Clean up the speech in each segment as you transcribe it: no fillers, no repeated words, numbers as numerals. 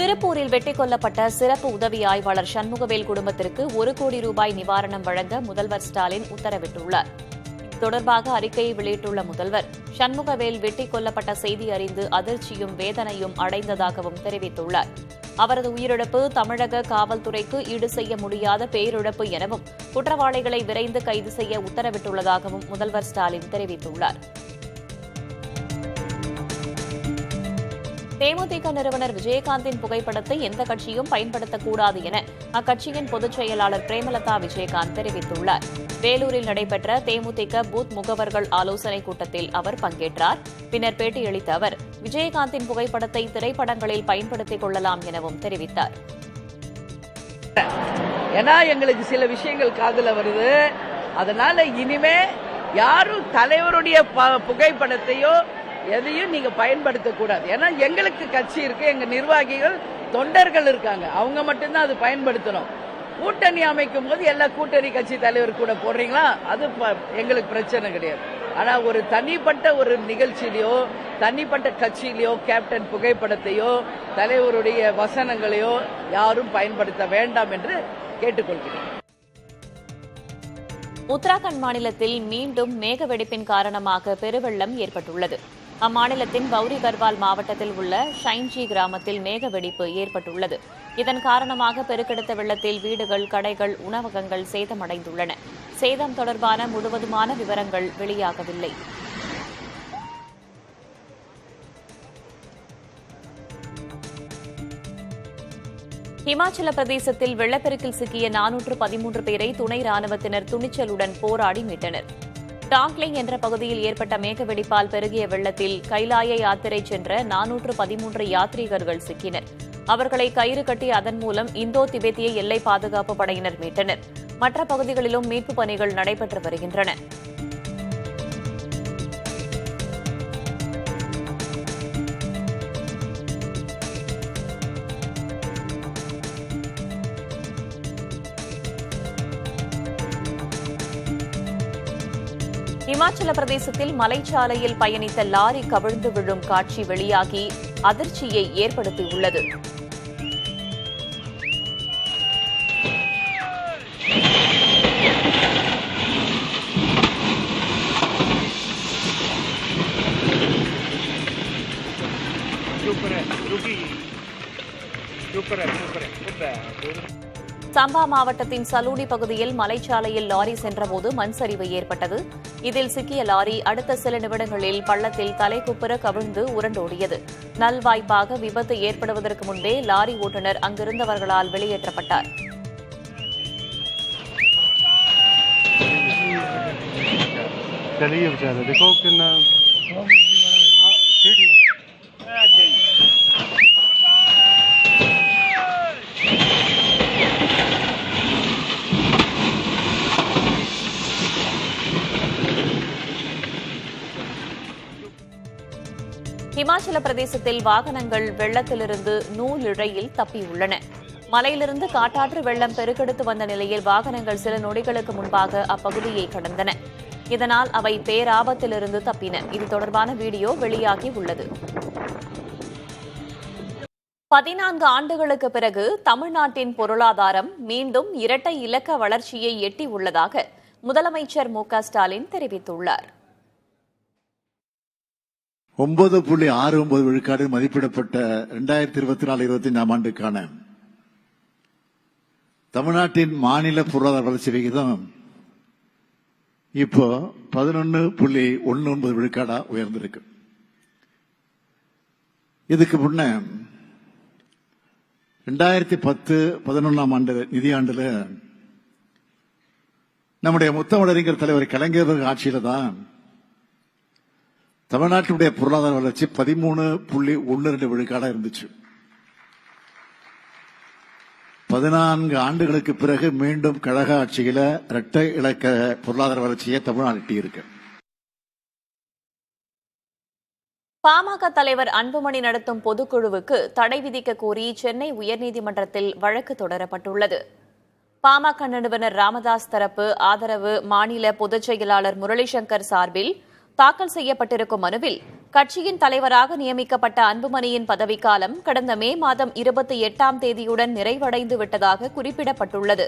திருப்பூரில் வெட்டிக் கொல்லப்பட்ட சிறப்பு உதவி ஆய்வாளர் சண்முகவேல் குடும்பத்திற்கு 1 கோடி ரூபாய் நிவாரணம் வழங்க முதல்வர் ஸ்டாலின் உத்தரவிட்டுள்ளார். இது தொடர்பாக அறிக்கையை வெளியிட்டுள்ள முதல்வர், சண்முகவேல் வெட்டிக் கொல்லப்பட்ட செய்தி அறிந்து அதிர்ச்சியும் வேதனையும் அடைந்ததாகவும் தெரிவித்துள்ளார். அவரது உயிரிழப்பு தமிழக காவல்துறைக்கு ஈடு செய்ய முடியாத பேரிழப்பு எனவும் குற்றவாளிகளை விரைந்து கைது செய்ய உத்தரவிட்டுள்ளதாகவும் முதல்வர் ஸ்டாலின் தெரிவித்துள்ளார். தேமுதிக நிறுவனர் விஜயகாந்தின் புகைப்படத்தை எந்த கட்சியும் பயன்படுத்தக்கூடாது என அக்கட்சியின் பொதுச் செயலாளர் பிரேமலதா விஜயகாந்த் தெரிவித்துள்ளார். வேலூரில் நடைபெற்ற தேமுதிக பூத் முகவர்கள் ஆலோசனைக் கூட்டத்தில் அவர் பங்கேற்றார். பின்னர் பேட்டியளித்த அவர், விஜயகாந்தின் புகைப்படத்தை திரைப்படங்களில் பயன்படுத்திக் கொள்ளலாம் எனவும் தெரிவித்தார். ஏன்னா எங்களுக்கு சில விஷயங்கள் காதுல வருது, அதனால இனிமே யாரும் தலைவருடைய புகைப்படத்தையோ எதையும் நீங்க பயன்படுத்தக்கூடாது. ஏன்னா எங்களுக்கு கட்சி இருக்கு, எங்க நிர்வாகிகள் தொண்டர்கள் இருக்காங்க, அவங்க மட்டும்தான் அது பயன்படுத்தணும். கூட்டணி அமைக்கும் போது எல்லா கூட்டணி கட்சி தலைவர் கூட போடுறீங்களா, அது எங்களுக்கு பிரச்சனை கிடையாது. ஆனா ஒரு தனிப்பட்ட ஒரு நிகழ்ச்சியிலையோ தனிப்பட்ட கட்சியிலையோ கேப்டன் புகைப்படத்தையோ தலைவருடைய வசனங்களையோ யாரும் பயன்படுத்த வேண்டாம் என்று கேட்டுக்கொள்கிறேன். உத்தராகண்ட் மாநிலத்தில் மீண்டும் மேக வெடிப்பின் காரணமாக பெருவெள்ளம் ஏற்பட்டுள்ளது. அம்மாநிலத்தின் பௌரி கர்வால் மாவட்டத்தில் உள்ள ஷைன்ஜி கிராமத்தில் மேக வெடிப்பு ஏற்பட்டுள்ளது. இதன் காரணமாக பெருக்கெடுத்த வெள்ளத்தில் வீடுகள், கடைகள், உணவகங்கள் சேதமடைந்துள்ளன. சேதம் தொடர்பான முழுவதுமான விவரங்கள் வெளியாகவில்லை. இமாச்சல பிரதேசத்தில் வெள்ளப்பெருக்கில் சிக்கிய 413 பேரை துணை ராணுவத்தினர் துணிச்சலுடன் போராடி மீட்டனர். டாங்லிங் என்ற பகுதியில் ஏற்பட்ட மேகவெடிப்பால் பெருகிய வெள்ளத்தில் கைலாய யாத்திரை சென்ற 413 யாத்ரீகர்கள் சிக்கினர். அவர்களை கயிறு கட்டி அதன் மூலம் இந்தோ திபெத்திய எல்லை பாதுகாப்பு படையினர் மீட்டனர். மற்ற பகுதிகளிலும் மீட்புப் பணிகள் நடைபெற்று வருகின்றன. இமாச்சல பிரதேசத்தில் மலைச்சாலையில் பயணித்த லாரி கவிழ்ந்து விழும் காட்சி வெளியாகி அதிர்ச்சியை ஏற்படுத்தியுள்ளது. சம்பா மாவட்டத்தின் சலூனி பகுதியில் மலைச்சாலையில் லாரி சென்றபோது மண் சரிவு ஏற்பட்டது. இதில் சிக்கிய லாரி அடுத்த சில நிமிடங்களில் பள்ளத்தில் தலைக்குப்புற கவிழ்ந்து உருண்டோடியது. நல்வாய்ப்பாக விபத்து ஏற்படுவதற்கு முன்பே லாரி ஓட்டுநர் அங்கிருந்தவர்களால் வெளியேற்றப்பட்டார். இமாச்சல பிரதேசத்தில் வாகனங்கள் வெள்ளத்திலிருந்து நூலிழையில் தப்பியுள்ளன. மலையிலிருந்து காட்டாற்று வெள்ளம் பெருக்கெடுத்து வந்த நிலையில் வாகனங்கள் சில நொடிகளுக்கு முன்பாக அப்பகுதியை கடந்தன. இதனால் அவை பேராபத்திலிருந்து தப்பின. இது தொடர்பான வீடியோ வெளியாகி உள்ளது. 14 ஆண்டுகளுக்கு பிறகு தமிழ்நாட்டின் பொருளாதாரம் மீண்டும் இரட்டை இலக்க வளர்ச்சியை எட்டியுள்ளதாக முதலமைச்சர் மு.க.ஸ்டாலின் தெரிவித்துள்ளார். 9.69 விழுக்காடு மதிப்பிடப்பட்ட 2024-25 ஆண்டுக்கான தமிழ்நாட்டின் மாநில பொருளாதார வளர்ச்சி விகிதம் இப்போ 11.19 விழுக்காடா உயர்ந்திருக்கு. இதுக்கு முன்ன 2010-11 ஆண்டு நிதியாண்டுல நம்முடைய முத்தமிழறிஞர் தலைவர் கலைஞர் ஆட்சியில தான் தமிழ்நாட்டினுடைய பொருளாதார வளர்ச்சி 13.12 விழுக்காடா இருந்துச்சு. 14 ஆண்டுகளுக்கு பிறகு மீண்டும் கழக ஆட்சியில இரட்டை இலக்க பொருளாதார வளர்ச்சியை தமிழ்நாடு எட்டியிருக்கு. பாமக தலைவர் அன்புமணி நடத்தும் பொதுக்குழுவுக்கு தடை விதிக்க கோரி சென்னை உயர்நீதிமன்றத்தில் வழக்கு தொடரப்பட்டுள்ளது. பாமக நிறுவனர் ராமதாஸ் தரப்பு ஆதரவு மாநில பொதுச் செயலாளர் முரளிசங்கர் சார்பில் தாக்கல் செய்யப்பட்டிருக்கும் மனுவில் கட்சியின் தலைவராக நியமிக்கப்பட்ட அன்புமணியின் பதவிக்காலம் கடந்த மே மாதம் 28ஆம் தேதியுடன் நிறைவடைந்து விட்டதாக குறிப்பிடப்பட்டுள்ளது.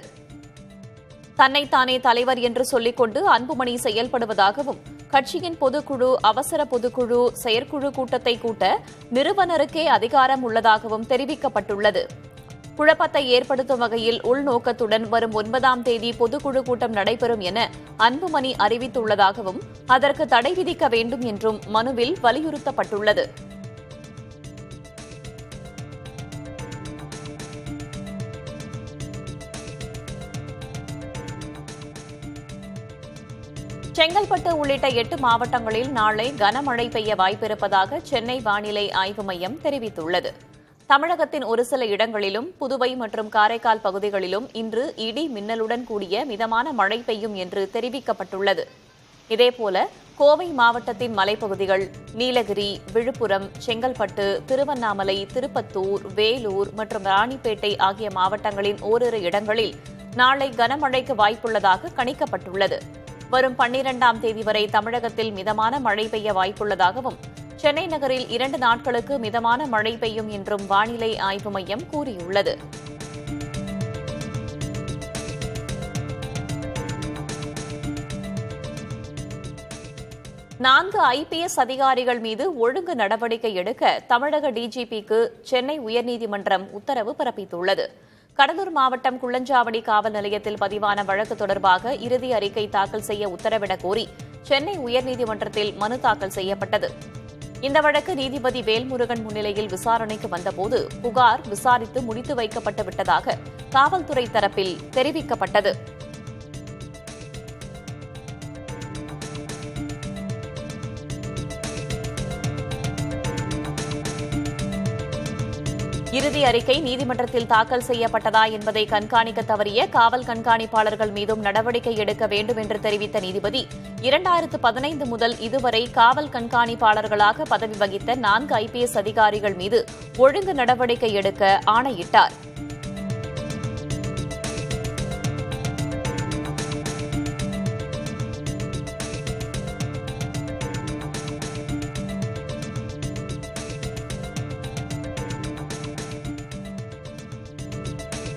தன்னைத்தானே தலைவர் என்று சொல்லிக் கொண்டு அன்புமணி செயல்படுவதாகவும், கட்சியின் பொதுக்குழு, அவசர பொதுக்குழு, செயற்குழு கூட்டத்தை கூட்ட நிறுவனருக்கே அதிகாரம் உள்ளதாகவும் தெரிவிக்கப்பட்டுள்ளது. குழப்பத்தை ஏற்படுத்தும் வகையில் உள்நோக்கத்துடன் வரும் 9ஆம் தேதி பொதுக்குழு கூட்டம் நடைபெறும் என அன்புமணி அறிவித்துள்ளதாகவும், அதற்கு தடை விதிக்க வேண்டும் என்றும் மனுவில் வலியுறுத்தப்பட்டுள்ளது. செங்கல்பட்டு உள்ளிட்ட 8 மாவட்டங்களில் நாளை கனமழை பெய்ய வாய்ப்பிருப்பதாக சென்னை வானிலை ஆய்வு மையம் தெரிவித்துள்ளது. தமிழகத்தின் ஒரு சில இடங்களிலும், புதுவை மற்றும் காரைக்கால் பகுதிகளிலும் இன்று இடி மின்னலுடன் கூடிய மிதமான மழை பெய்யும் என்று தெரிவிக்கப்பட்டுள்ளது. இதேபோல கோவை மாவட்டத்தின் மலைப்பகுதிகள், நீலகிரி, விழுப்புரம், செங்கல்பட்டு, திருவண்ணாமலை, திருப்பத்தூர், வேலூர் மற்றும் ராணிப்பேட்டை ஆகிய மாவட்டங்களின் ஓரிரு இடங்களில் நாளை கனமழைக்கு வாய்ப்புள்ளதாக கணிக்கப்பட்டுள்ளது. வரும் 12ஆம் தேதி வரை தமிழகத்தில் மிதமான மழை பெய்ய வாய்ப்புள்ளதாகவும், சென்னை நகரில் 2 நாட்களுக்கு மிதமான மழை பெய்யும் என்றும் வானிலை ஆய்வு மையம் கூறியுள்ளது. நான்கு IPS அதிகாரிகள் மீது ஒழுங்கு நடவடிக்கை எடுக்க தமிழக டிஜிபிக்கு சென்னை உயர்நீதிமன்றம் உத்தரவு பிறப்பித்துள்ளது. கடலூர் மாவட்டம் குள்ளஞ்சாவடி காவல் நிலையத்தில் பதிவான வழக்கு தொடர்பாக இறுதி அறிக்கை தாக்கல் செய்ய உத்தரவிடக் கோரி சென்னை உயர்நீதிமன்றத்தில் மனு தாக்கல் செய்யப்பட்டது. இந்த வழக்கு நீதிபதி வேல்முருகன் முன்னிலையில் விசாரணைக்கு வந்தபோது புகார் விசாரித்து முடித்து வைக்கப்பட்டு விட்டதாக காவல்துறை தரப்பில் தெரிவிக்கப்பட்டது. இறுதி அறிக்கை நீதிமன்றத்தில் தாக்கல் செய்யப்பட்டதா என்பதை கண்காணிக்க தவறிய காவல் கண்காணிப்பாளர்கள் மீதும் நடவடிக்கை எடுக்க வேண்டும் என்று தெரிவித்த நீதிபதி, 2015 முதல் இதுவரை காவல் கண்காணிப்பாளர்களாக பதவி வகித்த 4 IPS அதிகாரிகள் மீது ஒழுங்கு நடவடிக்கை எடுக்க ஆணையிட்டார்.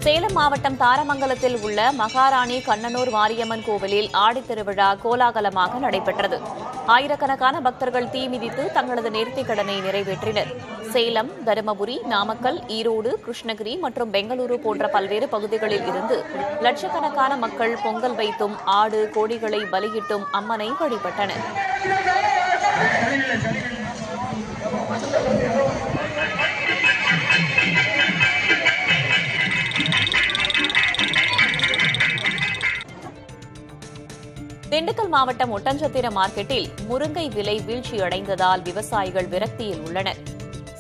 சேலம் மாவட்டம் தாரமங்கலத்தில் உள்ள மகாராணி கண்ணனூர் மாரியம்மன் கோவிலில் ஆடித்திருவிழா கோலாகலமாக நடைபெற்றது. ஆயிரக்கணக்கான பக்தர்கள் தீ மிதித்து தங்களது நேர்த்திக் கடனை நிறைவேற்றினர். சேலம், தருமபுரி, நாமக்கல், ஈரோடு, கிருஷ்ணகிரி மற்றும் பெங்களூரு போன்ற பல்வேறு பகுதிகளில் இருந்து லட்சக்கணக்கான மக்கள் பொங்கல் வைத்தும் ஆடு, கோழிகளை பலியிட்டும் அம்மனை வழிபட்டனர். திண்டுக்கல் மாவட்டம் ஒட்டன்சத்திரம் மார்க்கெட்டில் முருங்கை விலை வீழ்ச்சியடைந்ததால் விவசாயிகள் விரக்தியில் உள்ளனர்.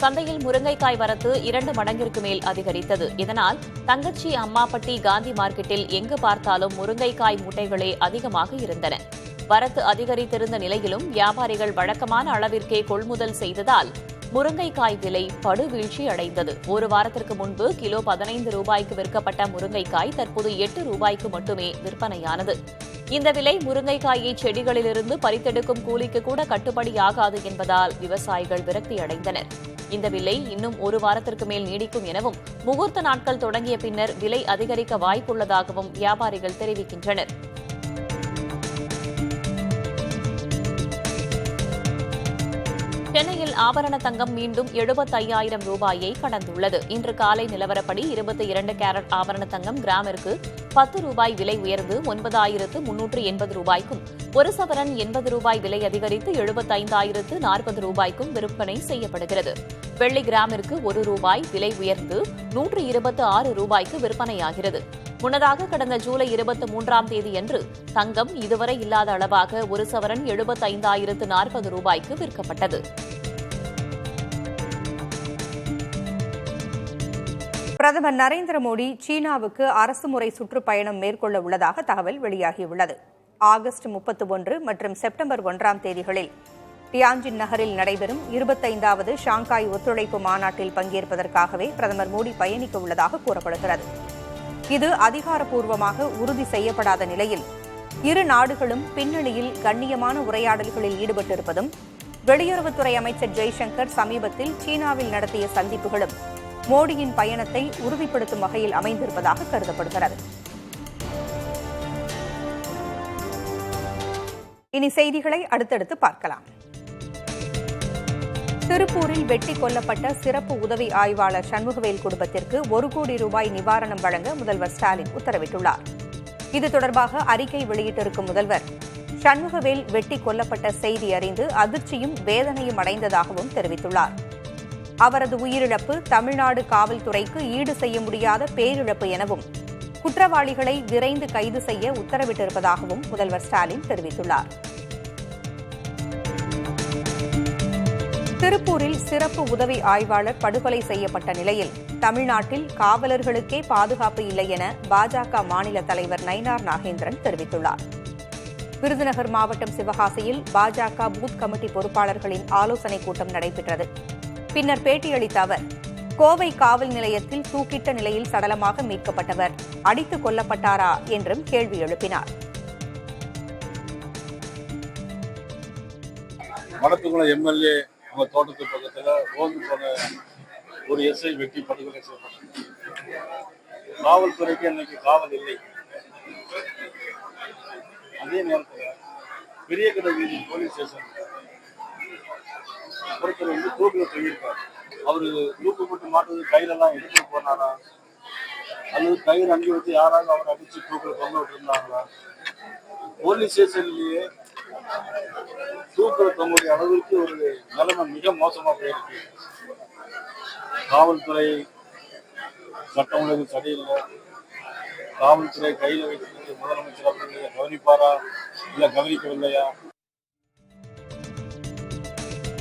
சந்தையில் முருங்கைக்காய் வரத்து 2 மடங்கிற்கு மேல் அதிகரித்தது. இதனால் தங்கச்சி, அம்மாப்பட்டி, காந்தி மார்க்கெட்டில் எங்கு பார்த்தாலும் முருங்கைக்காய் மூட்டைகளே அதிகமாக இருந்தன. வரத்து அதிகரித்திருந்த நிலையிலும் வியாபாரிகள் வழக்கமான அளவிற்கே கொள்முதல் செய்ததால் முருங்கைக்காய் விலை படுவீழ்ச்சி அடைந்தது. ஒரு வாரத்திற்கு முன்பு கிலோ 15 ரூபாய்க்கு விற்கப்பட்ட முருங்கைக்காய் தற்போது 8 ரூபாய்க்கு மட்டுமே விற்பனையானது. இந்த விலை முருங்கைக்காயை செடிகளிலிருந்து பறித்தெடுக்கும் கூலிக்கு கூட கட்டுப்படியாகாது என்பதால் விவசாயிகள் விரக்தி அடைந்தனர். இந்த விலை இன்னும் ஒரு வாரத்திற்கு மேல் நீடிக்கும் எனவும், முகூர்த்த நாட்கள் தொடங்கிய பின்னர் விலை அதிகரிக்க வாய்ப்புள்ளதாகவும் வியாபாரிகள் தெரிவிக்கின்றனர். சென்னையில் ஆபரண தங்கம் மீண்டும் 75,000 ரூபாயை கடந்துள்ளது. இன்று காலை நிலவரப்படி 22 கேரட் ஆபரண தங்கம் கிராமிற்கு 10 ரூபாய் விலை உயர்ந்து 9,380 ரூபாய்க்கும், ஒரு சவரன் 80 ரூபாய் விலை அதிகரித்து 75,040 ரூபாய்க்கும் விற்பனை செய்யப்படுகிறது. வெள்ளி கிராமிற்கு 1 ரூபாய் விலை உயர்ந்து 126 ரூபாய்க்கு விற்பனையாகிறது. முன்னதாக கடந்த ஜூலை 23ஆம் தேதியன்று தங்கம் இதுவரை இல்லாத அளவாக ஒரு சவரன் 75,040 ரூபாய்க்கு விற்கப்பட்டது. பிரதமர் நரேந்திர மோடி சீனாவுக்கு அரசுமுறை சுற்றுப்பயணம் மேற்கொள்ள உள்ளதாக தகவல் வெளியாகியுள்ளது. ஆகஸ்ட் 31 மற்றும் செப்டம்பர் 1ஆம் தேதிகளில் டியான்ஜின் நகரில் நடைபெறும் 25வது ஷாங்காய் ஒத்துழைப்பு மாநாட்டில் பங்கேற்பதற்காகவே பிரதமர் மோடி பயணிக்க உள்ளதாக கூறப்படுகிறது. இது அதிகாரப்பூர்வமாக உறுதி செய்யப்படாத நிலையில் இரு நாடுகளும் பின்னணியில் கண்ணியமான உரையாடல்களில் ஈடுபட்டிருப்பதும், வெளியுறவுத்துறை அமைச்சர் ஜெய்சங்கர் சமீபத்தில் சீனாவில் நடத்திய சந்திப்புகளும் மோடியின் பயணத்தை உறுதிப்படுத்தும் வகையில் அமைந்திருப்பதாக கருதப்படுகிறது. இனி செய்திகளை அடுத்தடுத்து பார்க்கலாம். திருப்பூரில் வெட்டி கொல்லப்பட்ட சிறப்பு உதவி ஆய்வாளர் சண்முகவேல் குடும்பத்திற்கு 1 கோடி ரூபாய் நிவாரணம் வழங்க முதல்வர் ஸ்டாலின் உத்தரவிட்டுள்ளார். இது தொடர்பாக அறிக்கை வெளியிட்டிருக்கும் முதல்வர், சண்முகவேல் வெட்டி கொல்லப்பட்ட செய்தி அறிந்து அதிர்ச்சியும் வேதனையும் அடைந்ததாகவும் தெரிவித்துள்ளார். அவரது உயிரிழப்பு தமிழ்நாடு காவல்துறைக்கு ஈடு செய்ய முடியாத பேரிழப்பு எனவும் குற்றவாளிகளை விரைந்து கைது செய்ய உத்தரவிட்டிருப்பதாகவும் முதல்வர் ஸ்டாலின் தெரிவித்துள்ளார். திருப்பூரில் சிறப்பு உதவி ஆய்வாளர் படுகொலை செய்யப்பட்ட நிலையில் தமிழ்நாட்டில் காவலர்களுக்கே பாதுகாப்பு இல்லை என பாஜக மாநில தலைவர் நயினார் நாகேந்திரன் தெரிவித்துள்ளார். விருதுநகர் மாவட்டம் சிவகாசியில் பாஜக பூத் கமிட்டி பொறுப்பாளர்களின் ஆலோசனைக் கூட்டம் நடைபெற்றது. பின்னர் பேட்டியளித்த அவர், கோவை காவல் நிலையத்தில் தூக்கிட்ட நிலையில் சடலமாக மீட்கப்பட்டவர் அடித்துக் கொல்லப்பட்டாரா என்றும் கேள்வி எழுப்பினார். மடத்துக்குளம் எம்எல்ஏ அவங்க தோட்டத்து பக்கத்தில் ரோந்து போன ஒரு எஸ்ஐ வெட்டி படுகொலை செய்யப்பட்டது. காவல்துறைக்கு இன்னைக்கு காவல் இல்லை. அதே நேரத்தில் பெரிய கடை வீதி போலீஸ் ஸ்டேஷன் ஒருத்தர் வந்து தூக்கில் போயிருக்காரு. அவரு தூக்கு போட்டு மாட்டுறது கையிலெல்லாம் எடுத்துட்டு போனாரா அல்லது கையில் அங்கி வச்சு யாராவது அவரை அடிச்சு தூக்கில் தொங்க விட்டு இருந்தாங்களா? போலீஸ் ஸ்டேஷன்லயே தூக்கில் தொங்கக்கூடிய அளவிற்கு ஒரு நிலைமை மிக மோசமா போயிருக்கு. காவல்துறை சட்டம் ஒழுங்கு சரியில்லை. காவல்துறை கையில் வைத்து முதலமைச்சர் அவர்கள் கவனிப்பாரா இல்ல கவனிக்கவில்லையா?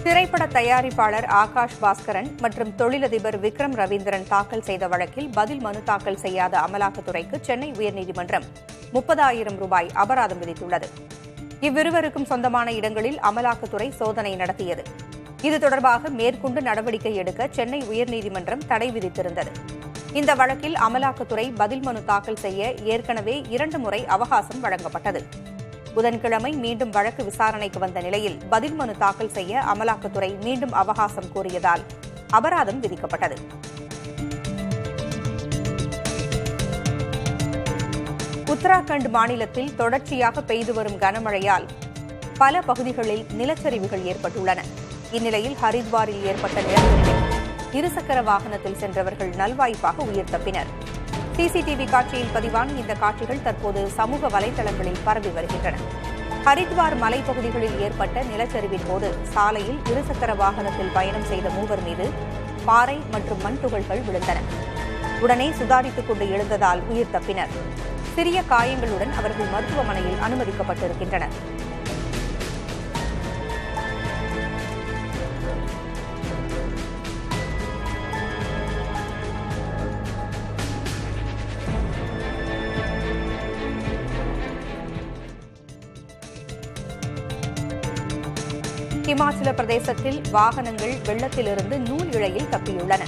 திரைப்பட தயாரிப்பாளர் ஆகாஷ் பாஸ்கரன் மற்றும் தொழிலதிபர் விக்ரம் ரவீந்திரன் தாக்கல் செய்த வழக்கில் பதில் மனு தாக்கல் செய்யாத அமலாக்கத்துறைக்கு சென்னை உயர்நீதிமன்றம் 30,000 ரூபாய் அபராதம் விதித்துள்ளது. இவ்விருவருக்கும் சொந்தமான இடங்களில் அமலாக்கத்துறை சோதனை நடத்தியது. இது தொடர்பாக மேற்கொண்டு நடவடிக்கை எடுக்க சென்னை உயர்நீதிமன்றம் தடை விதித்திருந்தது. இந்த வழக்கில் அமலாக்கத்துறை பதில் மனு தாக்கல் செய்ய ஏற்கனவே 2 முறை அவகாசம் வழங்கப்பட்டது. புதன்கிழமை மீண்டும் வழக்கு விசாரணைக்கு வந்த நிலையில் பதில் மனு தாக்கல் செய்ய அமலாக்கத்துறை மீண்டும் அவகாசம் கோரியதால் அபராதம் விதிக்கப்பட்டது. உத்தராகண்ட் மாநிலத்தில் தொடர்ச்சியாக பெய்து வரும் கனமழையால் பல பகுதிகளில் நிலச்சரிவுகள் ஏற்பட்டுள்ளன. இந்நிலையில் ஹரித்வாரில் ஏற்பட்ட நிலச்சரிவில் இருசக்கர வாகனத்தில் சென்றவர்கள் நல்வாய்ப்பாக உயிர் தப்பினர். சிசிடிவி காட்சியில் பதிவான இந்த காட்சிகள் தற்போது சமூக வலைதளங்களில் பரவி வருகின்றன. ஹரித்வார் மலைப்பகுதிகளில் ஏற்பட்ட நிலச்சரிவின் போது சாலையில் இருசக்கர வாகனத்தில் பயணம் செய்த 3 மீது பாறை மற்றும் மண் துகள்கள் விழுந்தன. உடனே சுதாரித்துக் கொண்டு எழுந்ததால் உயிர் தப்பினர். சிறிய காயங்களுடன் அவர்கள் மருத்துவமனையில் அனுமதிக்கப்பட்டிருக்கின்றனர். இமாச்சல பிரதேசத்தில் வாகனங்கள் வெள்ளத்திலிருந்து நூல் இழையில் தப்பியுள்ளன.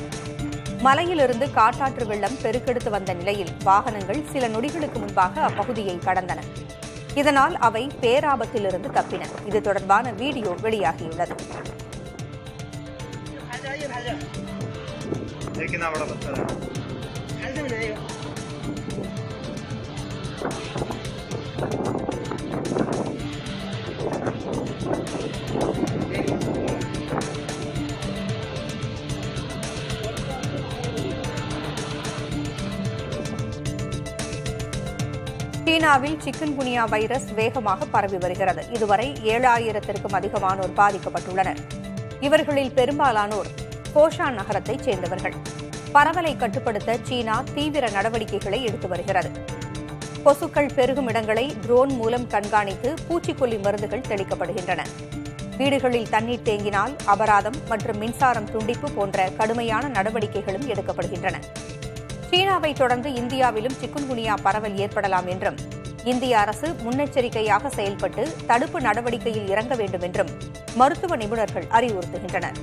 மலையிலிருந்து காட்டாற்று வெள்ளம் பெருக்கெடுத்து வந்த நிலையில் வாகனங்கள் சில நொடிகளுக்கு முன்பாக அப்பகுதியை கடந்தன. இதனால் அவை பேராபத்திலிருந்து தப்பின. இது தொடர்பான வீடியோ வெளியாகியுள்ளது. சீனாவில் சிக்கன்குனியா வைரஸ் வேகமாக பரவி வருகிறது. இதுவரை 7,000க்கும் அதிகமானோர் பாதிக்கப்பட்டுள்ளனர். இவர்களில் பெரும்பாலானோர் கோஷான் நகரத்தைச் சேர்ந்தவர்கள். பரவலை கட்டுப்படுத்த சீனா தீவிர நடவடிக்கைகளை எடுத்து வருகிறது. கொசுக்கள் பெருகும் இடங்களை ட்ரோன் மூலம் கண்காணித்து பூச்சிக்கொல்லி மருந்துகள் தெளிக்கப்படுகின்றன. வீடுகளில் தண்ணீர் தேங்கினால் அபராதம் மற்றும் மின்சாரம் துண்டிப்பு போன்ற கடுமையான நடவடிக்கைகளும் எடுக்கப்படுகின்றன. சீனாவை தொடர்ந்து இந்தியாவிலும் சிக்குன்குனியா பரவல் ஏற்படலாம் என்றும் இந்திய அரசு முன்னெச்சரிக்கையாக செயல்பட்டு தடுப்பு நடவடிக்கையில் இறங்க வேண்டும் என்றும் மருத்துவ நிபுணர்கள் அறிவுறுத்துகின்றனர்.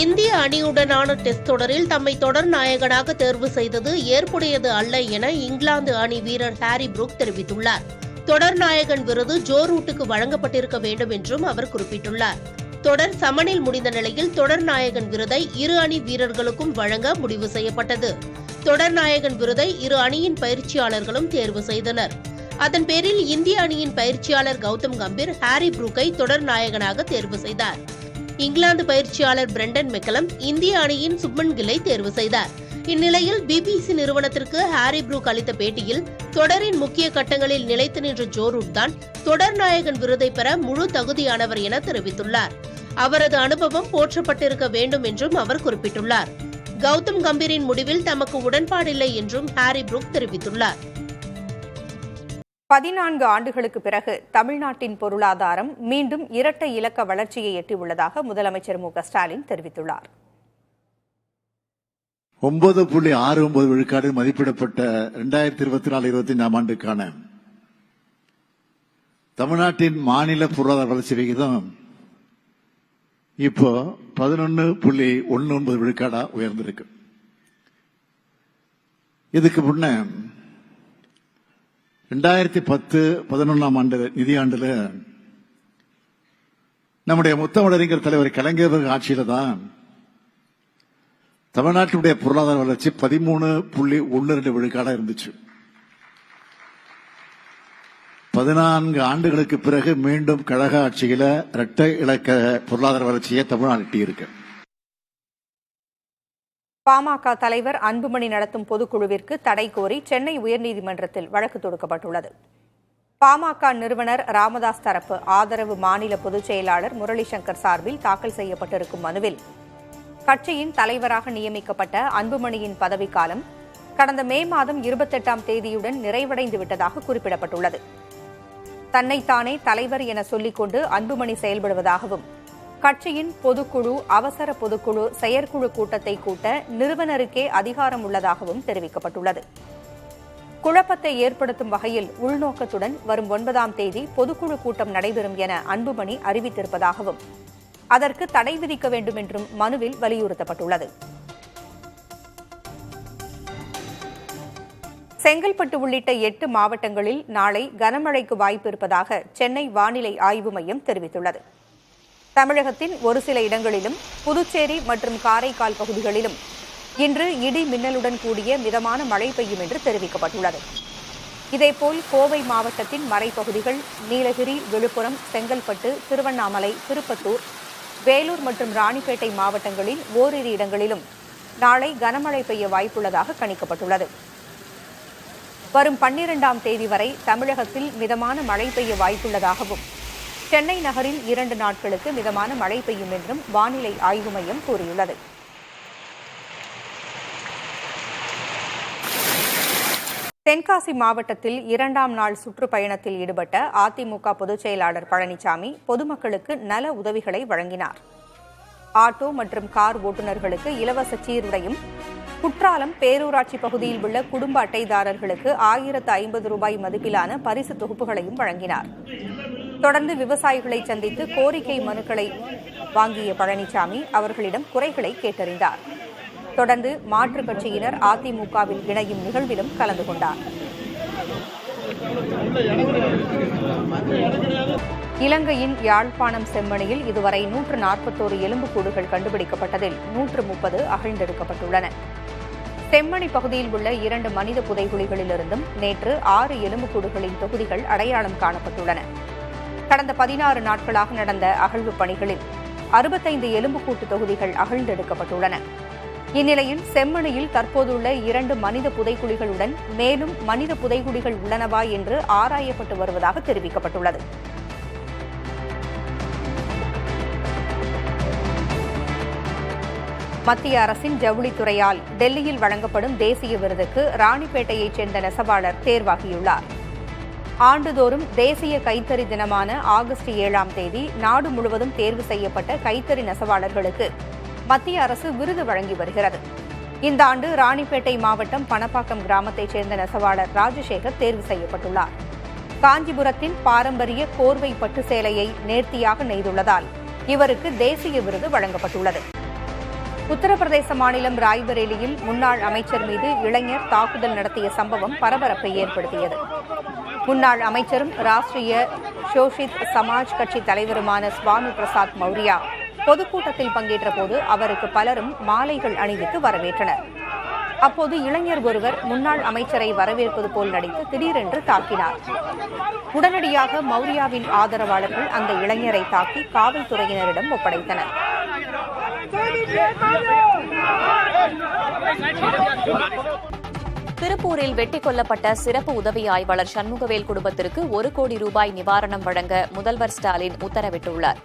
இந்திய அணியுடனான டெஸ்ட் தொடரில் தம்மை தொடர் நாயகனாக தேர்வு செய்தது ஏற்புடையது அல்ல என இங்கிலாந்து அணி வீரர் ஹாரி புரூக் தெரிவித்துள்ளார். தொடர் நாயகன் விருது ஜோ ரூட்டுக்கு வழங்கப்பட்டிருக்க வேண்டும் என்றும் அவர் குறிப்பிட்டுள்ளார். தொடர் சமனில் முடிந்த நிலையில் தொடர் நாயகன் விருதை இரு அணி வீரர்களுக்கும் வழங்க முடிவு செய்யப்பட்டது. தொடர் நாயகன் விருதை இரு அணியின் பயிற்சியாளர்களும் தேர்வு செய்தனர். அதன் பேரில் இந்திய அணியின் பயிற்சியாளர் கௌதம் கம்பீர் ஹாரி புரூக்கை தொடர் நாயகனாக தேர்வு செய்தார். இங்கிலாந்து பயிற்சியாளர் பிரெண்டன் மெக்கலம் இந்திய அணியின் சுப்மன் கில்லை தேர்வு செய்தார். இந்நிலையில் பிபிசி நிறுவனத்திற்கு ஹாரி புரூக் அளித்த பேட்டியில் தொடரின் முக்கிய கட்டங்களில் நிலைத்து நின்ற ஜோ ரூட் தான் தொடர் நாயகன் விருதை பெற முழு தகுதியானவர் என தெரிவித்துள்ளார். அவரது அனுபவம் போற்றப்பட்டிருக்க வேண்டும் என்றும் அவர் குறிப்பிட்டுள்ளார். கௌதம் கம்பீரின் முடிவில் தமக்கு உடன்பாடில்லை என்றும் ஹாரி புரூக் தெரிவித்துள்ளார். 14 ஆண்டுகளுக்கு பிறகு தமிழ்நாட்டின் பொருளாதாரம் மீண்டும் இரட்டை இலக்க வளர்ச்சியை எட்டியுள்ளதாக முதலமைச்சர் மு க ஸ்டாலின் தெரிவித்துள்ளார். 9.69 விழுக்காடு மதிப்பிடப்பட்ட 2024-25 ஆண்டுக்கான தமிழ்நாட்டின் மாநில பொருளாதார வளர்ச்சி விகிதம் இப்போ 11.19 விழுக்காடா உயர்ந்திருக்கு. இதுக்கு முன்ன 2010-11 ஆண்டு நிதியாண்டுல நம்முடைய முத்தமிழறிஞர் தலைவர் கலைஞர் ஆட்சியில தான் தமிழ்நாட்டினுடைய பொருளாதார வளர்ச்சி 13.12 விழுக்காடா இருந்துச்சு. 14 ஆண்டுகளுக்கு பிறகு மீண்டும் கழக ஆட்சியில இரட்டை இலக்க பொருளாதார வளர்ச்சியை தமிழ்நாடு எட்டியிருக்கு. பாமக தலைவர் அன்புமணி நடத்தும் பொதுக்குழுவிற்கு தடை கோரி சென்னை உயர்நீதிமன்றத்தில் வழக்கு தொடுக்கப்பட்டுள்ளது. பாமக நிறுவனர் ராமதாஸ் தரப்பு ஆதரவு மாநில பொதுச் செயலாளர் முரளி சங்கர் சார்பில் தாக்கல் செய்யப்பட்டிருக்கும் மனுவில் கட்சியின் தலைவராக நியமிக்கப்பட்ட அன்புமணியின் பதவிக்காலம் கடந்த மே மாதம் 28ஆம் தேதியுடன் நிறைவடைந்து விட்டதாக குறிப்பிடப்பட்டுள்ளது. தன்னைத்தானே தலைவர் என சொல்லிக்கொண்டு அன்புமணி செயல்படுவதாகவும் கட்சியின் பொதுக்குழு, அவசர பொதுக்குழு, செயற்குழு கூட்டத்தை கூட்ட நிறுவனருக்கே அதிகாரம் உள்ளதாகவும் தெரிவிக்கப்பட்டுள்ளது. குழப்பத்தை ஏற்படுத்தும் வகையில் உள்நோக்கத்துடன் வரும் 9ஆம் தேதி பொதுக்குழு கூட்டம் நடைபெறும் என அன்புமணி அறிவித்திருப்பதாகவும் அதற்கு தடை விதிக்க வேண்டும் என்றும் மனுவில் வலியுறுத்தப்பட்டுள்ளது. செங்கல்பட்டு உள்ளிட்ட 8 மாவட்டங்களில் நாளை கனமழைக்கு வாய்ப்பு இருப்பதாக சென்னை வானிலை ஆய்வு மையம் தெரிவித்துள்ளது. தமிழகத்தின் ஒரு சில இடங்களிலும் புதுச்சேரி மற்றும் காரைக்கால் பகுதிகளிலும் இன்று இடி மின்னலுடன் கூடிய மிதமான மழை பெய்யும் என்று தெரிவிக்கப்பட்டுள்ளது. இதேபோல் கோவை மாவட்டத்தின் மலைப்பகுதிகள், நீலகிரி, விழுப்புரம், செங்கல்பட்டு, திருவண்ணாமலை, திருப்பத்தூர், வேலூர் மற்றும் ராணிப்பேட்டை மாவட்டங்களில் ஓரிரு இடங்களிலும் நாளை கனமழை பெய்ய வாய்ப்புள்ளதாக கணிக்கப்பட்டுள்ளது. வரும் 12ஆம் தேதி வரை தமிழகத்தில் மிதமான மழை பெய்ய வாய்ப்புள்ளதாகவும் சென்னை நகரில் 2 நாட்களுக்கு மிதமான மழை பெய்யும் என்றும் வானிலை ஆய்வு மையம் கூறியுள்ளது. தென்காசி மாவட்டத்தில் 2ஆம் நாள் சுற்றுப்பயணத்தில் ஈடுபட்ட அதிமுக பொதுச் செயலாளர் பழனிசாமி பொதுமக்களுக்கு நல உதவிகளை வழங்கினார். ஆட்டோ மற்றும் கார் ஓட்டுநர்களுக்கு இலவச சீருடையும், குற்றாலம் பேரூராட்சி பகுதியில் உள்ள குடும்ப அட்டைதாரர்களுக்கு 1050 ரூபாய் மதிப்பிலான பரிசு தொகுப்புகளையும் வழங்கினார். தொடர்ந்து விவசாயிகளை சந்தித்து கோரிக்கை மனுக்களை வாங்கிய பழனிசாமி அவர்களிடம் குறைகளை கேட்டறிந்தார். தொடர்ந்து மாற்றுக் கட்சியினர் அதிமுகவில் இணையும் நிகழ்விலும் கலந்து கொண்டார். இலங்கையின் யாழ்ப்பாணம் செம்மணியில் இதுவரை 141 எலும்புக்கூடுகள் கண்டுபிடிக்கப்பட்டதில் 130 அகழ்ந்தெடுக்கப்பட்டுள்ளன. செம்மணி பகுதியில் உள்ள 2 மனித புதைகுழிகளிலிருந்தும் நேற்று 6 எலும்புக்கூடுகளின் தொகுதிகள் அடையாளம் காணப்பட்டுள்ளன. கடந்த 16 நாட்களாக நடந்த அகழ்வு பணிகளில் 65 எலும்புக்கூட்டு தொகுதிகள் அகழ்ந்தெடுக்கப்பட்டுள்ளன. இந்நிலையில் செம்மணியில் தற்போதுள்ள 2 மனித புதைக்குழிகளுடன் மேலும் மனித புதைகுழிகள் உள்ளனவா என்று ஆராயப்பட்டு வருவதாக தெரிவிக்கப்பட்டுள்ளது. மத்திய அரசின் ஜவுளித்துறையால் டெல்லியில் வழங்கப்படும் தேசிய விருதுக்கு ராணிப்பேட்டையைச் சேர்ந்த நெசவாளர் தேர்வாகியுள்ளார். ஆண்டுதோறும் தேசிய கைத்தறி தினமான ஆகஸ்ட் 7ஆம் தேதி நாடு முழுவதும் தேர்வு செய்யப்பட்ட கைத்தறி நெசவாளர்களுக்கு மத்திய அரசு விருது வழங்கி வருகிறது. இந்த ஆண்டு ராணிப்பேட்டை மாவட்டம் பணப்பாக்கம் கிராமத்தைச் சேர்ந்த நெசவாளர் ராஜசேகர் தேர்வு செய்யப்பட்டுள்ளார். காஞ்சிபுரத்தின் பாரம்பரிய கோர்வை பட்டு சேலையை நேர்த்தியாக நெய்துள்ளதால் இவருக்கு தேசிய விருது வழங்கப்பட்டுள்ளது. உத்தரப்பிரதேச மாநிலம் ராய்பரேலியில் முன்னாள் அமைச்சர் மீது இளைஞர் தாக்குதல் நடத்திய சம்பவம் பரபரப்பை ஏற்படுத்தியது. முன்னாள் அமைச்சரும் ராஷ்டிரிய சோஷித் சமாஜ் கட்சி தலைவருமான சுவாமி பிரசாத் மௌரியா பொதுக்கூட்டத்தில் பங்கேற்ற போது அவருக்கு பலரும் மாலைகள் அணிவித்து வரவேற்றனர். அப்போது இளைஞர் ஒருவர் முன்னாள் அமைச்சரை வரவேற்பது போல் நடித்து திடீரென்று தாக்கினார். உடனடியாக மௌரியாவின் ஆதரவாளர்கள் அந்த இளைஞரை தாக்கி காவல்துறையினரிடம் ஒப்படைத்தனர். திருப்பூரில் வெட்டிக் கொல்லப்பட்ட சிறப்பு உதவி ஆய்வாளர் சண்முகவேல் குடும்பத்திற்கு 1 கோடி ரூபாய் நிவாரணம் வழங்க முதல்வர் ஸ்டாலின் உத்தரவிட்டுள்ளார்.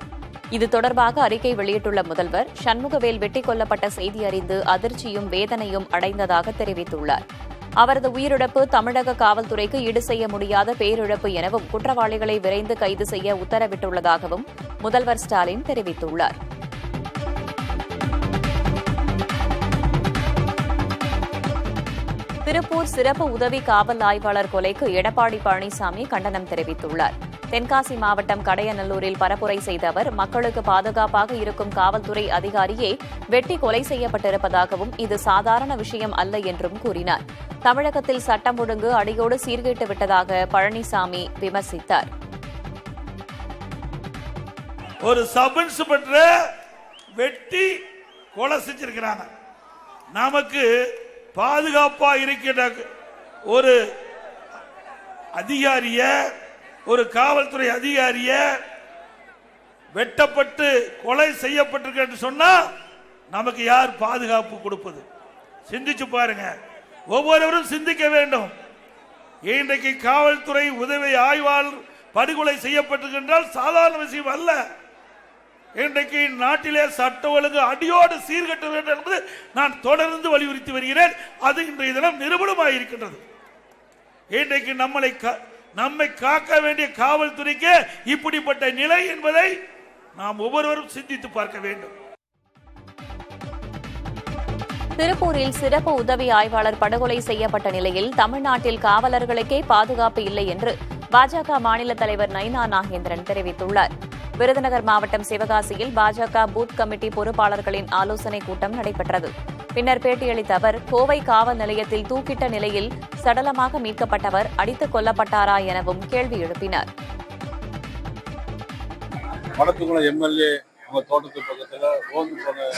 இது தொடர்பாக அறிக்கை வெளியிட்டுள்ள முதல்வர், சண்முகவேல் வெட்டிக் கொல்லப்பட்ட செய்தி அறிந்து அதிர்ச்சியும் வேதனையும் அடைந்ததாக தெரிவித்துள்ளார். அவரது உயிரிழப்பு தமிழக காவல்துறைக்கு ஈடு செய்ய முடியாத பேரிழப்பு எனவும் குற்றவாளிகளை விரைந்து கைது செய்ய உத்தரவிட்டுள்ளதாகவும் முதல்வர் ஸ்டாலின் தெரிவித்துள்ளார். திருப்பூர் சிறப்பு உதவி காவல் ஆய்வாளர் கொலைக்கு எடப்பாடி பழனிசாமி கண்டனம் தெரிவித்துள்ளார். தென்காசி மாவட்டம் கடையநல்லூரில் பரப்புரை செய்த அவர், மக்களுக்கு பாதுகாப்பாக இருக்கும் காவல்துறை அதிகாரியே வெட்டி கொலை செய்யப்பட்டிருப்பதாகவும் இது சாதாரண விஷயம் அல்ல என்றும் கூறினார். தமிழகத்தில் சட்டம் ஒழுங்கு அடியோடு சீர்கேட்டு விட்டதாக பழனிசாமி விமர்சித்தார். ஒரு சப் இன்ஸ்பெக்டர் வெட்டி கொலை செஞ்சிருக்கிறாங்க. நமக்கு பாதுகாப்பா இருக்கின்ற ஒரு அதிகாரிய, ஒரு காவல்துறை அதிகாரிய வெட்டப்பட்டு கொலை செய்யப்பட்டிருக்க சொன்னா நமக்கு யார் பாதுகாப்பு கொடுப்பது? சிந்திச்சு பாருங்க. ஒவ்வொருவரும் சிந்திக்க வேண்டும். இன்றைக்கு காவல்துறை உதவி ஆய்வாளர் படுகொலை செய்யப்பட்டிருக்கின்றால் சாதாரண விஷயம் அல்ல. இன்றைக்கு நாட்டிலே சட்ட ஒழுங்கு அடியோடு சீர்கட்ட வேண்டும் என்பது நான் தொடர்ந்து வலியுறுத்தி வருகிறேன். அது இன்றைய தினம் நிரூபணமாக இருக்கின்றது. இன்றைக்கு நம்மை காக்க வேண்டிய காவல்துறைக்கு இப்படிப்பட்ட நிலை என்பதை நாம் ஒவ்வொருவரும் சிந்தித்து பார்க்க வேண்டும். திருப்பூரில் சிறப்பு உதவி ஆய்வாளர் படுகொலை செய்யப்பட்ட நிலையில் தமிழ்நாட்டில் காவலர்களுக்கே பாதுகாப்பு இல்லை என்று பாஜக மாநில தலைவர் நயினா நாகேந்திரன் தெரிவித்துள்ளார். விருதுநகர் மாவட்டம் சிவகாசியில் பாஜக பூத் கமிட்டி பொறுப்பாளர்களின் ஆலோசனைக் கூட்டம் நடைபெற்றது. பின்னர் பேட்டியளித்த அவர், கோவை காவல் நிலையத்தில் தூக்கிட்ட நிலையில் சடலமாக மீட்கப்பட்டவர் அடித்துக் கொல்லப்பட்டாரா எனவும் கேள்வி எழுப்பினார். மடத்துக்குளம் எம்எல்ஏ அவங்க தோட்டத்து பக்கத்தில் ரோந்து போன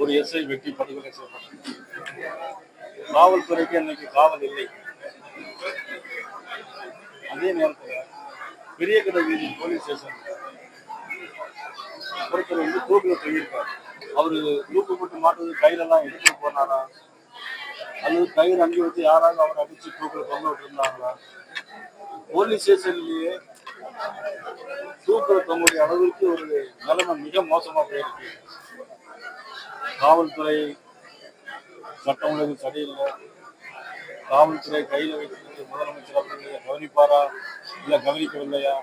ஒரு எஸ்ஐ வெட்டி படுகொலை செய்யப்பட்டது. காவல்துறைக்கு இன்னைக்கு காவல் இல்லை. அதே நேரத்தில் பெரிய கடை வீதி போலீஸ் ஸ்டேஷன் ஒருத்தர் தூக்கில் தொங்கியிருக்கார். அவரு தூக்கு போட்டு மாட்டுறது கையிலெல்லாம் எடுத்துட்டு போனாரா, அல்லது கயிறு அங்கே வச்சு யாராவது அவரை அடிச்சு தூக்கில் தொங்க விட்டு இருந்தாங்களா? போலீஸ் ஸ்டேஷன்லயே தூக்கில் தொங்கக்கூடிய அளவுக்கு ஒரு நிலைமை மிக மோசமா போயிருக்கு. காவல்துறை சட்டம் ஒழுங்கு சரியில்லை. காவல்துறை கையில வைக்கிறது முதலமைச்சர் அவர்கள் கவனிப்பாரா இல்ல கவனிக்கவில்லையா?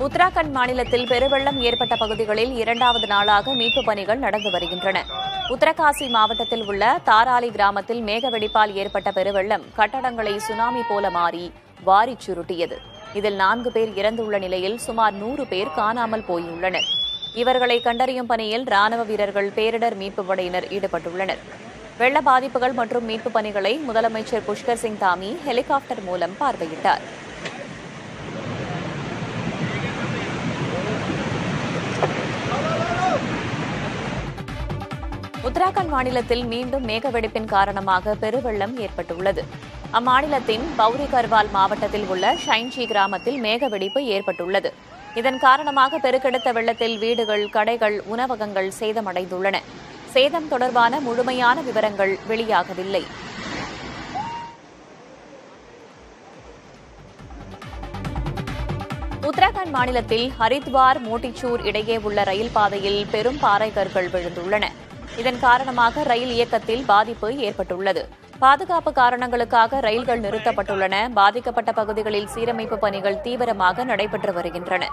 உத்தராகண்ட் மாநிலத்தில் பெருவெள்ளம் ஏற்பட்ட பகுதிகளில் 2வது நாளாக மீட்புப் பணிகள் நடந்து வருகின்றன. உத்தரகாசி மாவட்டத்தில் உள்ள தாராலி கிராமத்தில் மேக வெடிப்பால் ஏற்பட்ட பெருவெள்ளம் கட்டடங்களை சுனாமி போல மாறி வாரிச் சுருட்டியது. இதில் 4 பேர் இறந்துள்ள நிலையில் சுமார் 100 பேர் காணாமல் போயுள்ளனர். இவர்களை கண்டறியும் பணியில் ராணுவ வீரர்கள், பேரிடர் மீட்புப் படையினர் ஈடுபட்டுள்ளனர். வெள்ள பாதிப்புகள் மற்றும் மீட்புப் பணிகளை முதலமைச்சர் புஷ்கர் சிங் தாமி ஹெலிகாப்டர் மூலம் பார்வையிட்டார். உத்தராகண்ட் மாநிலத்தில் மீண்டும் மேகவெடிப்பின் காரணமாக பெருவெள்ளம் ஏற்பட்டுள்ளது. அம்மாநிலத்தின் பௌரி கர்வால் மாவட்டத்தில் உள்ள ஷைன்ஜி கிராமத்தில் மேகவெடிப்பு ஏற்பட்டுள்ளது. இதன் காரணமாக பெருக்கெடுத்த வெள்ளத்தில் வீடுகள், கடைகள், உணவகங்கள் சேதமடைந்துள்ளன. சேதம் தொடர்பான முழுமையான விவரங்கள் வெளியாகவில்லை. உத்தராகண்ட் மாநிலத்தில் ஹரித்வார் மோட்டிச்சூர் இடையே உள்ள ரயில் பாதையில் பெரும் பாறை கற்கள் விழுந்துள்ளன. இதன் காரணமாக ரயில் இயக்கத்தில் பாதிப்பு ஏற்பட்டுள்ளது. பாதுகாப்பு காரணங்களுக்காக ரயில்கள் நிறுத்தப்பட்டுள்ளன. பாதிக்கப்பட்ட பகுதிகளில் சீரமைப்பு பணிகள் தீவிரமாக நடைபெற்று வருகின்றன.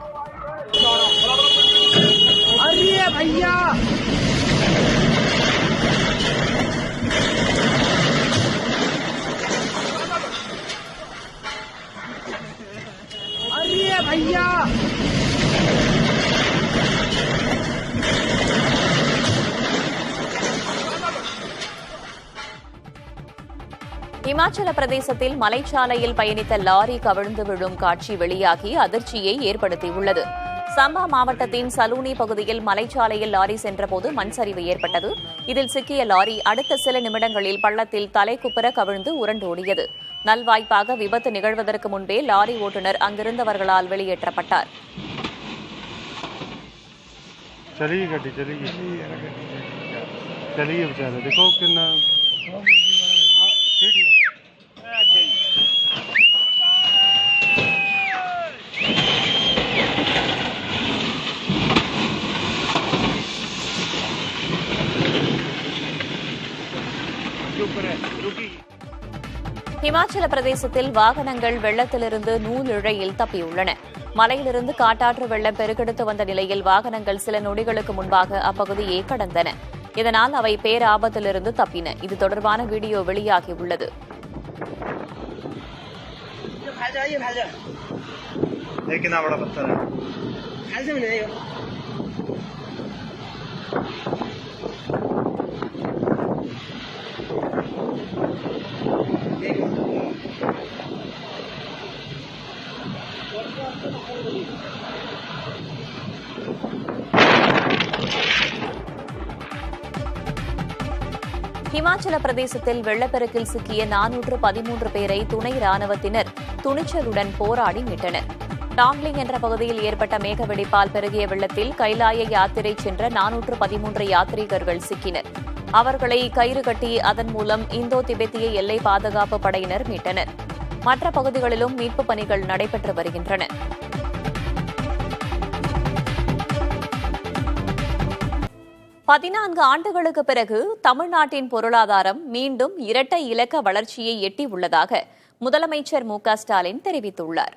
இமாச்சல பிரதேசத்தில் மலைச்சாலையில் பயணித்த லாரி கவிழ்ந்து விழும் காட்சி வெளியாகி அதிர்ச்சியை ஏற்படுத்தியுள்ளது. சம்பா மாவட்டத்தின் சலூனி பகுதியில் மலைச்சாலையில் லாரி சென்றபோது மண் சரிவு ஏற்பட்டது. இதில் சிக்கிய லாரி அடுத்த சில நிமிடங்களில் பள்ளத்தில் தலைக்குப்புற கவிழ்ந்து உருண்டோடியது. நல்வாய்ப்பாக விபத்து நிகழ்வதற்கு முன்பே லாரி ஓட்டுநர் அங்கிருந்தவர்களால் வெளியேற்றப்பட்டார். இமாச்சல பிரதேசத்தில் வாகனங்கள் வெள்ளத்திலிருந்து நூல் இழையில் தப்பியுள்ளன. மலையிலிருந்து காட்டாற்று வெள்ளம் பெருக்கெடுத்து வந்த நிலையில் வாகனங்கள் சில நொடிகளுக்கு முன்பாக அப்பகுதியை கடந்தன. இதனால் அவை பேராபத்திலிருந்து தப்பின. இது தொடர்பான வீடியோ வெளியாகியுள்ளது. இமாச்சல பிரதேசத்தில் வெள்ளப்பெருக்கில் சிக்கிய 413 பேரை துணை ராணுவத்தினர் துணிச்சலுடன் போராடி மீட்டனர். டாங்லிங் என்ற பகுதியில் ஏற்பட்ட மேகவெடிப்பால் பெருகிய வெள்ளத்தில் கைலாய யாத்திரை சென்ற 413 யாத்ரீகர்கள் சிக்கினர். அவர்களை கயிறு கட்டி அதன் மூலம் இந்தோ திபெத்திய எல்லை பாதுகாப்பு படையினர் மீட்டனர். மற்ற பகுதிகளிலும் மீட்புப் பணிகள் நடைபெற்று வருகின்றன. பதினான்கு ஆண்டுகளுக்கு பிறகு தமிழ்நாட்டின் பொருளாதாரம் மீண்டும் இரட்டை இலக்க வளர்ச்சியை எட்டியுள்ளதாக முதலமைச்சர் மு.க.ஸ்டாலின் தெரிவித்துள்ளார்.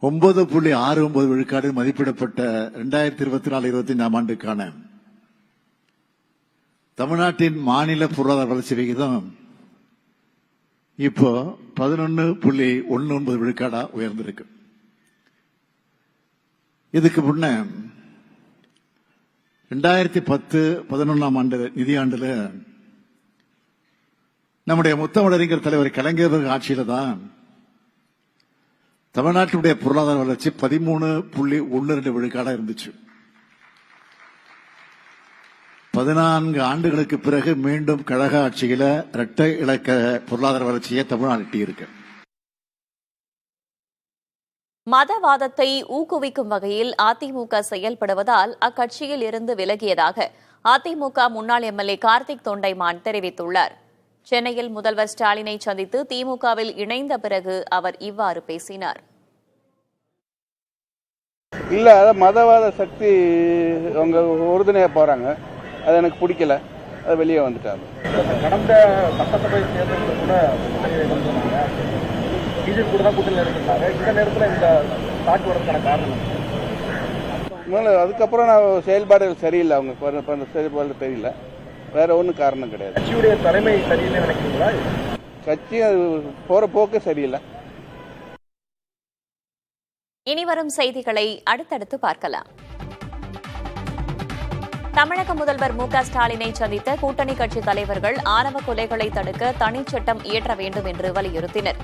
9.69 விழுக்காடு மதிப்பிடப்பட்ட 2024-25 ஆண்டுக்கான தமிழ்நாட்டின் மாநில பொருளாதார வளர்ச்சி விகிதம் இப்போ 11.19 விழுக்காடா உயர்ந்திருக்கு. இதுக்கு முன்ன 2010-11 நிதியாண்டுல நம்முடைய முத்தமிழறிஞர் தலைவர் கலைஞர் ஆட்சியில தான் தமிழ்நாட்டுடைய பொருளாதார வளர்ச்சி 13.12 விழுக்காடா இருந்துச்சு. 14 ஆண்டுகளுக்கு பிறகு மீண்டும் கழக ஆட்சியில இரட்டை இலக்க பொருளாதார வளர்ச்சியை தமிழ்நாடு எட்டியிருக்கு. மதவாதத்தை ஊக்குவிக்கும் வகையில் அதிமுக செயல்படுவதால் அக்கட்சியில் இருந்து விலகியதாக அதிமுக முன்னாள் எம்எல்ஏ கார்த்திக் தொண்டைமான் தெரிவித்துள்ளார். சென்னையில் முதல்வர் ஸ்டாலினை சந்தித்து திமுகவில் இணைந்த பிறகு அவர் இவ்வாறு பேசினார். இல்ல, மதவாத சக்தி அவங்க உறுதுணையா போறாங்க, அது எனக்கு பிடிக்கல, அது வெளியே வந்துட்டாங்க. கடந்த சட்டசபை தேர்தலில் கூட பிஜேபி கூட தான் கூட்டணியில் இருந்தாங்க. இந்த நேரத்தில் இந்த தாக்கு வரதுக்கான காரணம் அதுக்கப்புறம் நான் செயல்பாடுகள் சரியில்லை, அவங்க செயல்பாடு தெரியல, வேற ஒன்றும் காரணம் கிடையாது. கட்சியுடைய தலைமை சரியில்லை நினைக்கிறீங்களா? கட்சி போற போக்கு சரியில்லை. இனிவரும் செய்திகளை அடுத்தடுத்து பார்க்கலாம். தமிழக முதல்வர் மு.க.ஸ்டாலினை சந்தித்த கூட்டணி கட்சித் தலைவர்கள் ஆணவ கொலைகளை தடுக்க தனிச்சட்டம் இயற்ற வேண்டும் என்று வலியுறுத்தினர்.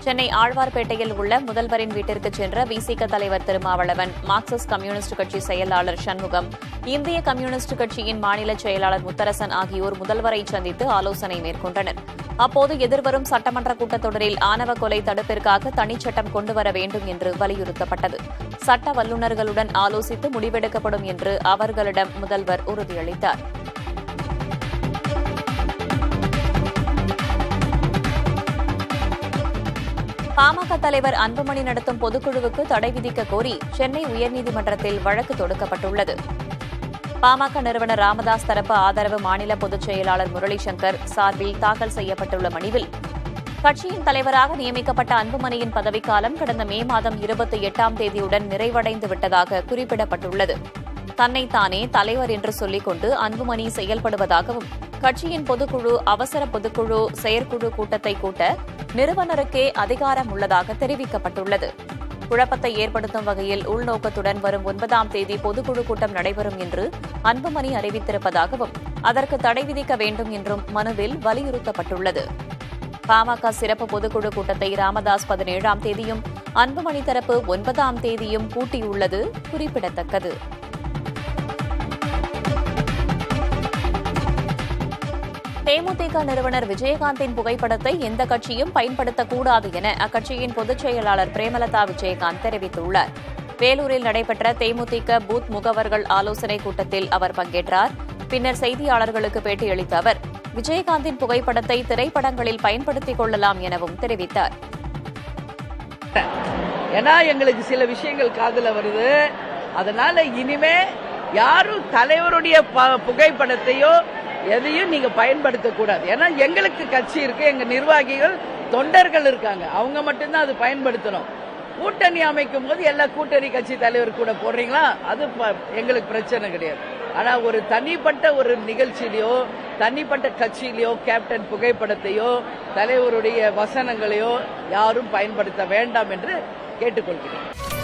சென்னை ஆழ்வார்பேட்டையில் உள்ள முதல்வரின் வீட்டிற்கு சென்ற விசிக தலைவர் திருமாவளவன், மார்க்சிஸ்ட் கம்யூனிஸ்ட் கட்சி செயலாளர் சண்முகம், இந்திய கம்யூனிஸ்ட் கட்சியின் மாநில செயலாளர் முத்தரசன் ஆகியோர் முதல்வரை சந்தித்து ஆலோசனை மேற்கொண்டனர். அப்போது எதிர்வரும் சட்டமன்ற கூட்டத்தொடரில் ஆணவ கொலை தடுப்பிற்காக தனிச்சட்டம் கொண்டுவர வேண்டும் என்று வலியுறுத்தப்பட்டது. சட்ட வல்லுநர்களுடன் ஆலோசித்து முடிவெடுக்கப்படும் என்று அவர்களிடம் முதல்வர் உறுதியளித்தார். பாமக தலைவர் அன்புமணி நடத்தும் பொதுக்குழுவுக்கு தடை விதிக்க கோரி சென்னை உயர்நீதிமன்றத்தில் வழக்கு தொடுக்கப்பட்டுள்ளது. பாமக நிறுவனர் ராமதாஸ் தரப்பு ஆதரவு மாநில பொதுச் செயலாளர் முரளிசங்கர் சார்பில் தாக்கல் செய்யப்பட்டுள்ள மனுவில் கட்சியின் தலைவராக நியமிக்கப்பட்ட அன்புமணியின் பதவிக்காலம் கடந்த மே மாதம் 28ஆம் தேதியுடன் நிறைவடைந்து விட்டதாக குறிப்பிடப்பட்டுள்ளது. தன்னைத்தானே தலைவர் என்று சொல்லிக் கொண்டு அன்புமணி செயல்படுவதாகவும் கட்சியின் பொதுக்குழு, அவசர பொதுக்குழு, செயற்குழு கூட்டத்தை கூட்ட நிறுவனருக்கே அதிகாரம் உள்ளதாக தெரிவிக்கப்பட்டுள்ளது. குழப்பத்தை ஏற்படுத்தும் வகையில் உள்நோக்கத்துடன் வரும் 9ஆம் தேதி பொதுக்குழு கூட்டம் நடைபெறும் என்று அன்புமணி அறிவித்திருப்பதாகவும் அதற்கு தடை விதிக்க வேண்டும் என்றும் மனுவில் வலியுறுத்தப்பட்டுள்ளது. பாமக சிறப்பு பொதுக்குழு கூட்டத்தை ராமதாஸ் 17ஆம் தேதியும் அன்புமணி தரப்பு 9ஆம் தேதியும் கூட்டியுள்ளது குறிப்பிடத்தக்கது. தேமுதிக நிறுவனர் விஜயகாந்தின் புகைப்படத்தை எந்த கட்சியும் பயன்படுத்தக்கூடாது என அக்கட்சியின் பொதுச் செயலாளர் பிரேமலதா விஜயகாந்த் தெரிவித்துள்ளார். வேலூரில் நடைபெற்ற தேமுதிக பூத் முகவர்கள் ஆலோசனைக் கூட்டத்தில் அவர் பங்கேற்றார். பின்னர் செய்தியாளர்களுக்கு பேட்டியளித்த அவர் விஜயகாந்தின் புகைப்படத்தை திரைப்படங்களில் பயன்படுத்திக் கொள்ளலாம் எனவும் தெரிவித்தார். ஏன்னா எங்களுக்கு சில விஷயங்கள் காதுல வருது. அதனால இனிமே யாரும் தலைவருடைய புகைப்படத்தையோ எதையும் நீங்க பயன்படுத்தக்கூடாது. ஏன்னா எங்களுக்கு கட்சி இருக்கு, எங்க நிர்வாகிகள் தொண்டர்கள் இருக்காங்க, அவங்க மட்டும்தான் அது பயன்படுத்தணும். கூட்டணி அமைக்கும் போது எல்லா கூட்டணி கட்சி தலைவர் கூட போடுறீங்களா, அது எங்களுக்கு பிரச்சனை கிடையாது. ஆனா ஒரு தனிப்பட்ட ஒரு நிகழ்ச்சியிலையோ தனிப்பட்ட கட்சியிலையோ கேப்டன் புகைப்படத்தையோ தலைவருடைய வசனங்களையோ யாரும் பயன்படுத்த வேண்டாம் என்று கேட்டுக்கொள்கிறேன்.